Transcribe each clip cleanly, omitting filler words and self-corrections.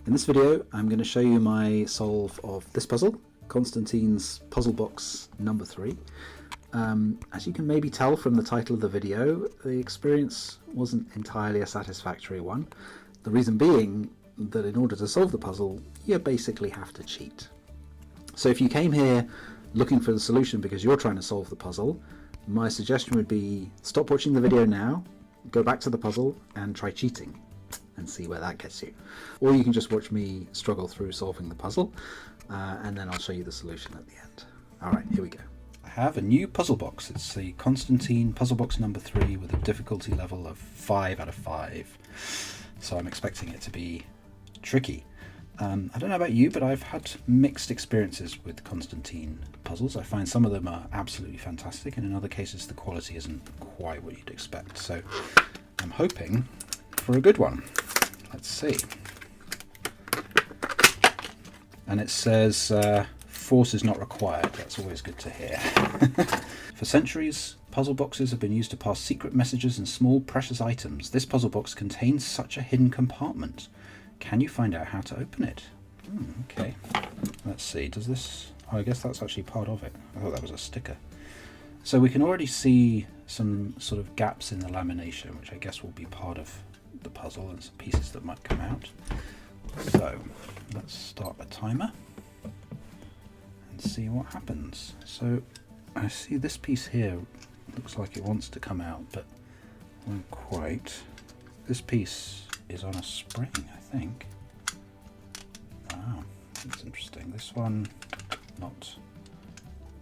In this video, I'm going to show you my solve of this puzzle, Constantin's puzzle box number 3. As you can maybe tell from the title of the video, the experience wasn't entirely a satisfactory one. The reason being that in order to solve the puzzle, you basically have to cheat. So if you came here looking for the solution because you're trying to solve the puzzle, my suggestion would be stop watching the video now, go back to the puzzle and try cheating and see where that gets you. Or you can just watch me struggle through solving the puzzle and then I'll show you the solution at the end. Alright, here we go. I have a new puzzle box. It's the Constantin puzzle box number 3 with a difficulty level of 5 out of 5. So I'm expecting it to be tricky. I don't know about you, but I've had mixed experiences with Constantin puzzles. I find some of them are absolutely fantastic, and in other cases the quality isn't quite what you'd expect. So I'm hoping for a good one. Let's see. And it says force is not required. That's always good to hear. For centuries, puzzle boxes have been used to pass secret messages and small precious items. This puzzle box contains such a hidden compartment. Can you find out how to open it? Okay, let's see. Does this... Oh, I guess that's actually part of it. I thought that was a sticker. So we can already see some sort of gaps in the lamination, which I guess will be part of the puzzle and some pieces that might come out. So let's start a timer and see what happens. So I see this piece here looks like it wants to come out, but not quite. This piece is on a spring, I think. Wow, that's interesting. This one, not.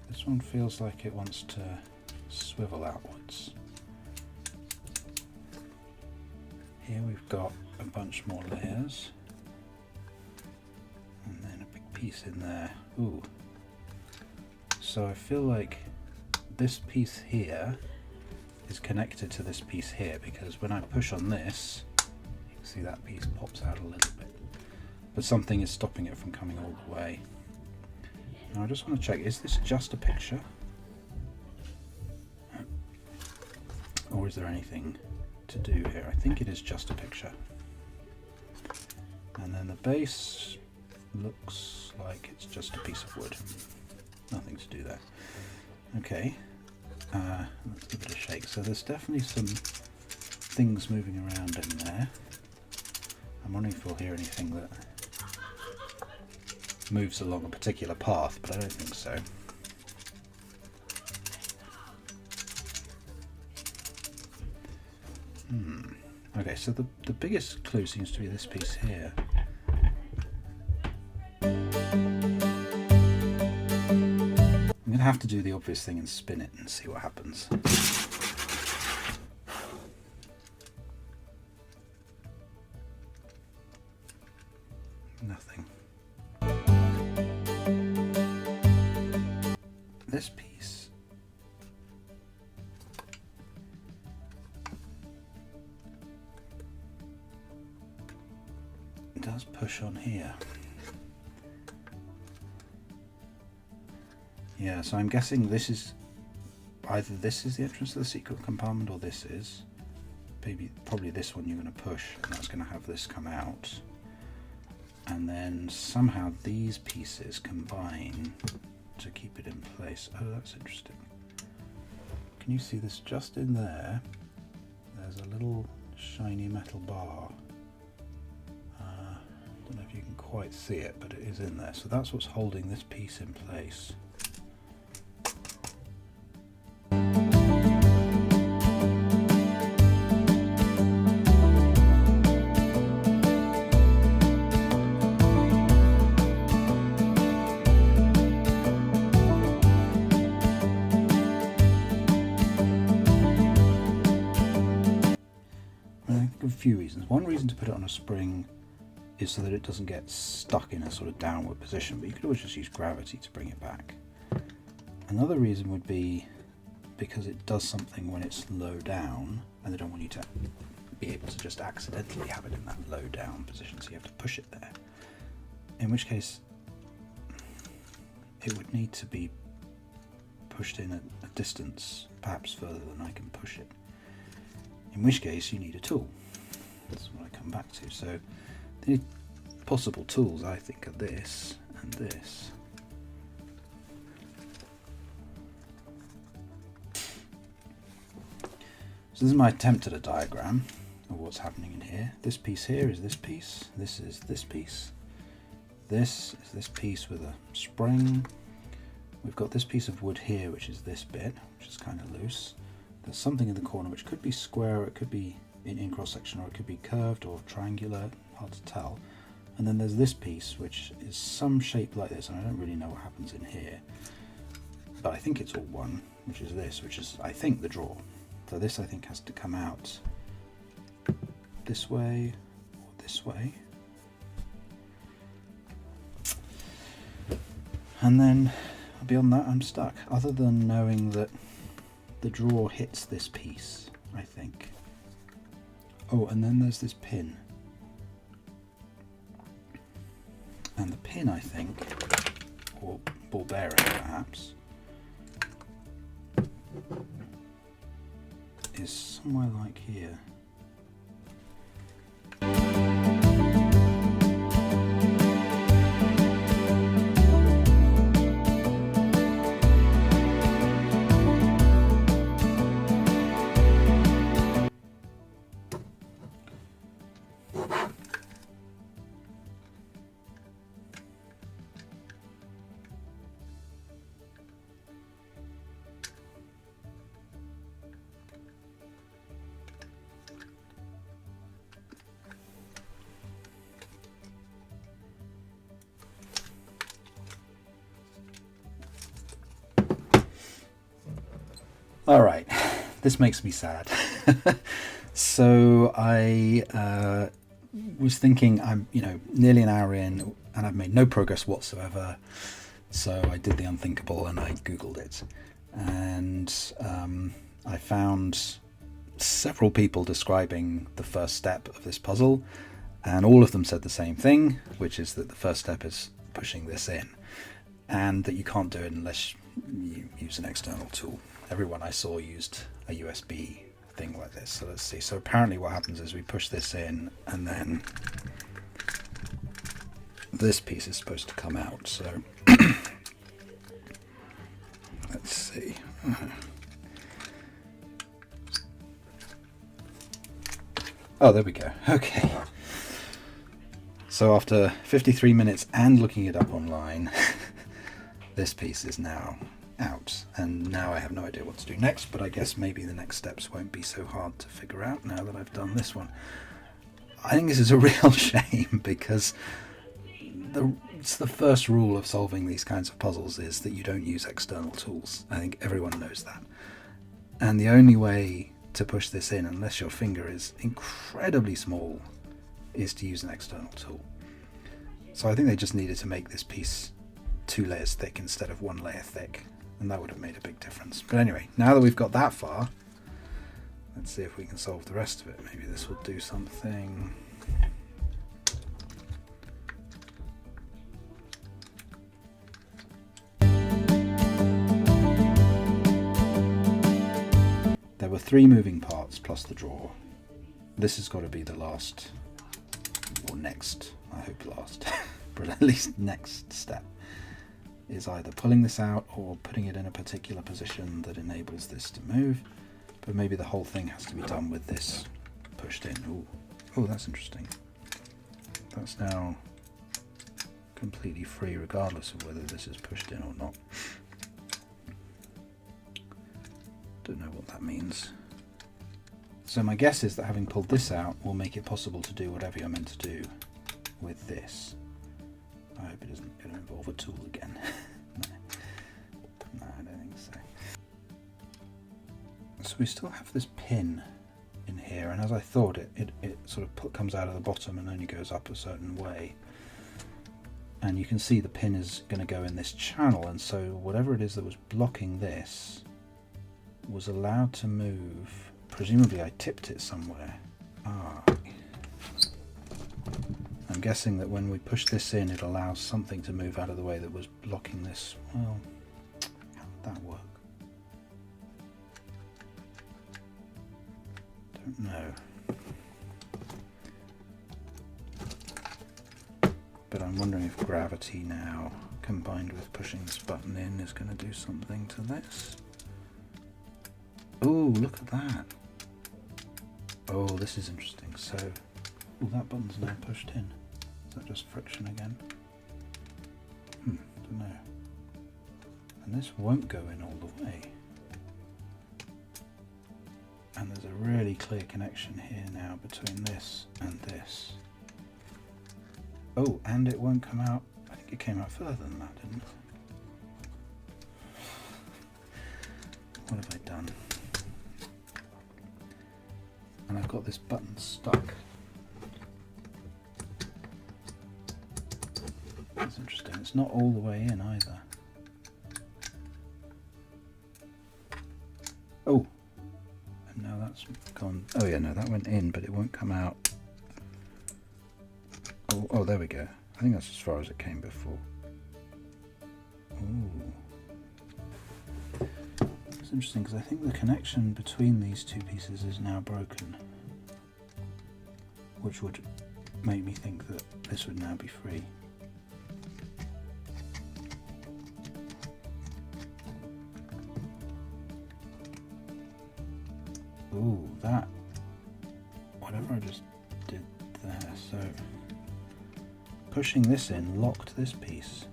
This one feels like it wants to swivel outwards. Here we've got a bunch more layers. And then a big piece in there. Ooh. So I feel like this piece here is connected to this piece here, because when I push on this, see that piece pops out a little bit, but something is stopping it from coming all the way. Now I just want to check, is this just a picture? Or is there anything to do here? I think it is just a picture. And then the base looks like it's just a piece of wood. Nothing to do there. Okay, let's give it a shake. So there's definitely some things moving around in there. I'm wondering if we'll hear anything that moves along a particular path, but I don't think so. Okay, so the biggest clue seems to be this piece here. I'm going to have to do the obvious thing and spin it and see what happens. Nothing. This piece does push on here. Yeah, so I'm guessing this is either this is the entrance to the secret compartment, or this is. Probably this one you're going to push, and that's going to have this come out. And then somehow these pieces combine to keep it in place. Oh, that's interesting. Can you see this just in there? There's a little shiny metal bar. Don't know if you can quite see it, but it is in there. So that's what's holding this piece in place. A few reasons. One reason to put it on a spring is so that it doesn't get stuck in a sort of downward position, but you could always just use gravity to bring it back. Another reason would be because it does something when it's low down, and they don't want you to be able to just accidentally have it in that low down position, so you have to push it there. In which case it would need to be pushed in a distance, perhaps further than I can push it. In which case you need a tool. That's what I come back to. So the possible tools, I think, are this and this. So this is my attempt at a diagram of what's happening in here. This piece here is this piece. This is this piece. This is this piece with a spring. We've got this piece of wood here, which is this bit, which is kind of loose. There's something in the corner which could be square, or it could be in cross-section, or it could be curved or triangular, hard to tell. And then there's this piece, which is some shape like this, and I don't really know what happens in here. But I think it's all one, which is this, which is, I think, the drawer. So this, I think, has to come out this way or this way. And then beyond that, I'm stuck, other than knowing that the drawer hits this piece, I think. Oh, and then there's this pin. And the pin, I think, or ball bearing perhaps, is somewhere like here. All right, this makes me sad. So I was thinking, I'm nearly an hour in and I've made no progress whatsoever. So I did the unthinkable and I Googled it, and I found several people describing the first step of this puzzle, and all of them said the same thing, which is that the first step is pushing this in, and that you can't do it unless you use an external tool. Everyone I saw used a USB thing like this. So let's see. So apparently what happens is we push this in, and then this piece is supposed to come out. So let's see. Oh, there we go. Okay. So after 53 minutes and looking it up online, this piece is now out, and now I have no idea what to do next, but I guess maybe the next steps won't be so hard to figure out now that I've done this one. I think this is a real shame, because it's the first rule of solving these kinds of puzzles is that you don't use external tools. I think everyone knows that. And the only way to push this in, unless your finger is incredibly small, is to use an external tool. So I think they just needed to make this piece 2 layers thick instead of 1 layer thick, and that would have made a big difference. But anyway, now that we've got that far, let's see if we can solve the rest of it. Maybe this will do something. There were 3 moving parts plus the drawer. This has got to be the last, or next, I hope last, but at least next step is either pulling this out or putting it in a particular position that enables this to move. But maybe the whole thing has to be done with this pushed in. Ooh. Oh, that's interesting. That's now completely free regardless of whether this is pushed in or not. Don't know what that means. So my guess is that having pulled this out will make it possible to do whatever you're meant to do with this. I hope it isn't going to involve a tool again. No, I don't think so. So we still have this pin in here, and as I thought, it sort of comes out of the bottom and only goes up a certain way. And you can see the pin is going to go in this channel, and so whatever it is that was blocking this was allowed to move. Presumably I tipped it somewhere. I'm guessing that when we push this in, it allows something to move out of the way that was blocking this. Well, how would that work? Don't know. but I'm wondering if gravity now, combined with pushing this button in, is going to do something to this. Oh, look at that. Oh, this is interesting. So, oh, that button's now pushed in. Is that just friction again? Don't know. And this won't go in all the way. And there's a really clear connection here now between this and this. Oh, and it won't come out. I think it came out further than that, didn't it? What have I done? And I've got this button stuck. That's interesting. It's not all the way in either. Oh, and now that's gone. Oh yeah, no, that went in, but it won't come out. Oh, there we go. I think that's as far as it came before. Ooh. It's interesting because I think the connection between these two pieces is now broken, which would make me think that this would now be free. Ooh, that, whatever I just did there, so pushing this in locked this piece.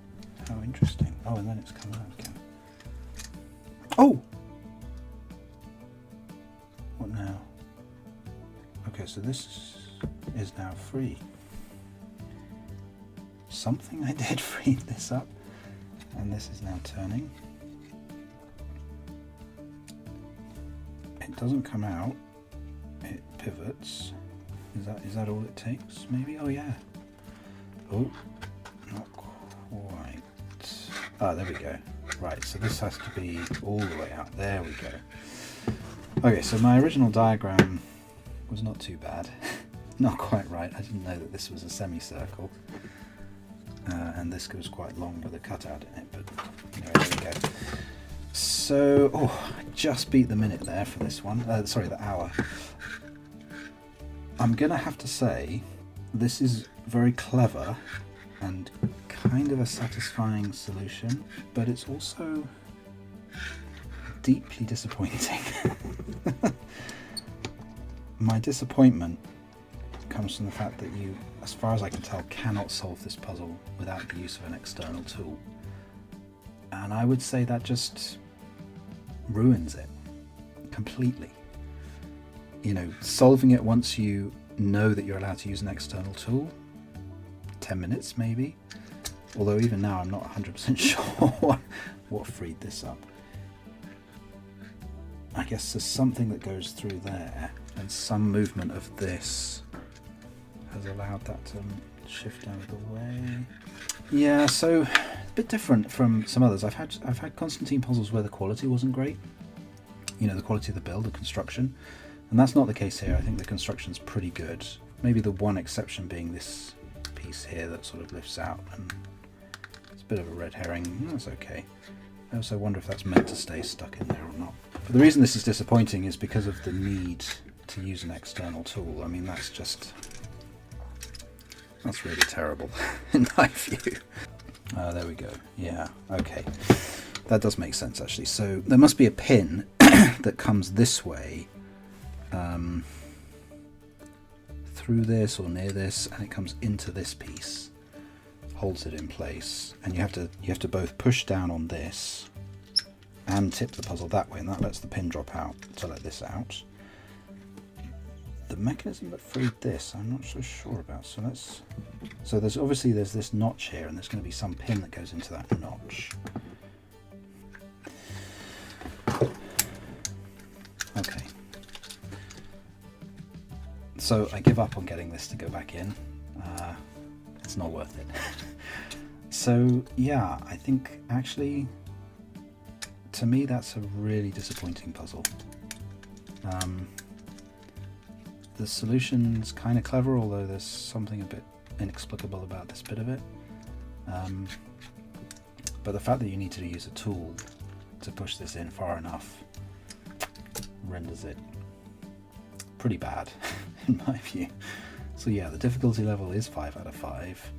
How interesting. Oh, and then it's come out again. Oh! What now? Okay, so this is now free. Something I did freed this up, and this is now turning. It doesn't come out, it pivots. Is that all it takes, maybe? Oh yeah. Oh, not quite. Ah, there we go. Right, so this has to be all the way out. There we go. Okay, so my original diagram was not too bad. Not quite right. I didn't know that this was a semicircle. And this goes quite long with a cutout in it, but anyway, there we go. So, I just beat the minute there for this one. Sorry, the hour. I'm going to have to say this is very clever and kind of a satisfying solution, but it's also deeply disappointing. My disappointment comes from the fact that you, as far as I can tell, cannot solve this puzzle without the use of an external tool. And I would say that just ruins it completely. You know, solving it once you know that you're allowed to use an external tool, 10 minutes maybe, although even now I'm not 100% sure what freed this up. I guess there's something that goes through there, and some movement of this has allowed that to shift out of the way. Yeah, so a bit different from some others. I've had Constantin puzzles where the quality wasn't great. You know, the quality of the build, the construction, and that's not the case here. I think the construction's pretty good. Maybe the one exception being this piece here that sort of lifts out, and it's a bit of a red herring. That's okay. I also wonder if that's meant to stay stuck in there or not. But the reason this is disappointing is because of the need to use an external tool. I mean, that's really terrible in my view. There we go. Yeah, okay. That does make sense actually. So there must be a pin that comes this way through this or near this, and it comes into this piece, holds it in place, and you have to both push down on this and tip the puzzle that way, and that lets the pin drop out to let this out. The mechanism that freed this I'm not so sure about, so there's obviously this notch here, and there's going to be some pin that goes into that notch. Okay, so I give up on getting this to go back in. It's not worth it. So yeah, I think actually to me that's a really disappointing puzzle. The solution's kind of clever, although there's something a bit inexplicable about this bit of it. But the fact that you need to use a tool to push this in far enough renders it pretty bad in my view. So yeah, the difficulty level is 5 out of 5.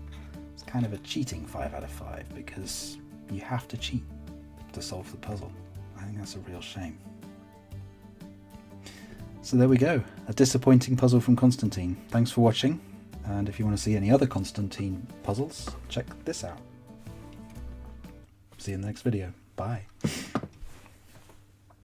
It's kind of a cheating 5 out of 5, because you have to cheat to solve the puzzle. I think that's a real shame. So there we go, a disappointing puzzle from Constantin. Thanks for watching, and if you want to see any other Constantin puzzles, check this out. See you in the next video. Bye.